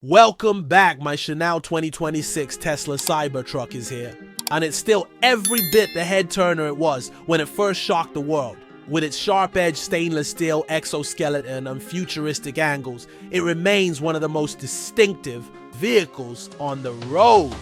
Welcome back, my Chanel 2026 Tesla Cybertruck is here, and it's still every bit the head turner it was when it first shocked the world. With its sharp-edged stainless steel exoskeleton and futuristic angles, it remains one of the most distinctive vehicles on the road.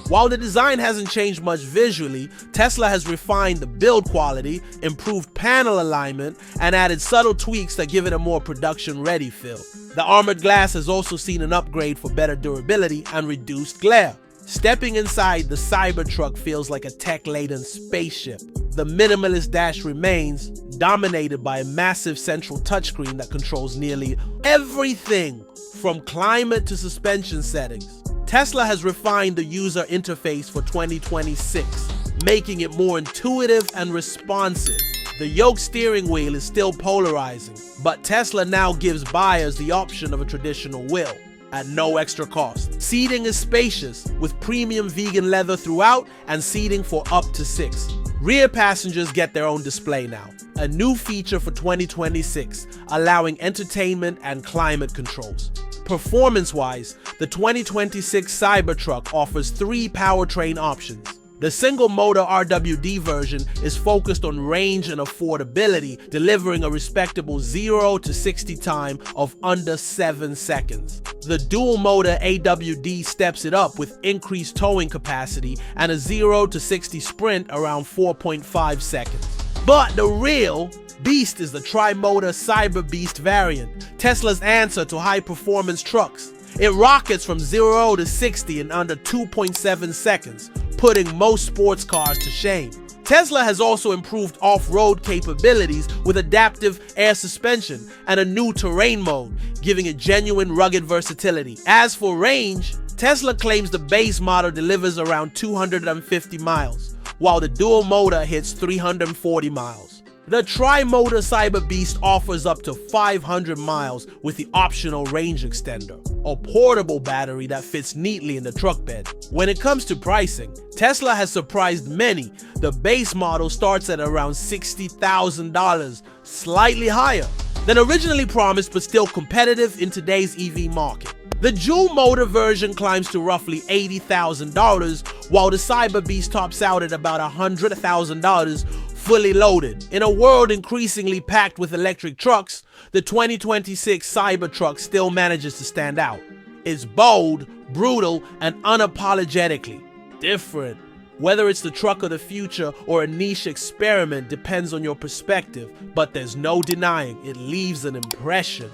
While the design hasn't changed much visually, Tesla has refined the build quality, improved panel alignment, and added subtle tweaks that give it a more production-ready feel. The armored glass has also seen an upgrade for better durability and reduced glare. Stepping inside, the Cybertruck feels like a tech-laden spaceship. The minimalist dash remains dominated by a massive central touchscreen that controls nearly everything from climate to suspension settings. Tesla has refined the user interface for 2026, making it more intuitive and responsive. The yoke steering wheel is still polarizing, but Tesla now gives buyers the option of a traditional wheel at no extra cost. Seating is spacious, with premium vegan leather throughout and seating for up to 6. Rear passengers get their own display now, a new feature for 2026, allowing entertainment and climate controls. Performance-wise, the 2026 Cybertruck offers 3 powertrain options. The single-motor RWD version is focused on range and affordability, delivering a respectable 0 to 60 time of under 7 seconds. The dual-motor AWD steps it up with increased towing capacity and a 0 to 60 sprint around 4.5 seconds. But the real beast is the tri-motor Cyberbeast variant, Tesla's answer to high-performance trucks. It rockets from 0 to 60 in under 2.7 seconds, putting most sports cars to shame. Tesla has also improved off-road capabilities with adaptive air suspension and a new terrain mode, giving it genuine rugged versatility. As for range, Tesla claims the base model delivers around 250 miles, while the dual motor hits 340 miles. The tri-motor Cyberbeast offers up to 500 miles with the optional range extender, a portable battery that fits neatly in the truck bed. When it comes to pricing, Tesla has surprised many. The base model starts at around $60,000, slightly higher than originally promised but still competitive in today's EV market. The dual-motor version climbs to roughly $80,000, while the Cyberbeast tops out at about $100,000 fully loaded. In a world increasingly packed with electric trucks, the 2026 Cybertruck still manages to stand out. It's bold, brutal, and unapologetically different. Whether it's the truck of the future or a niche experiment depends on your perspective, but there's no denying it leaves an impression.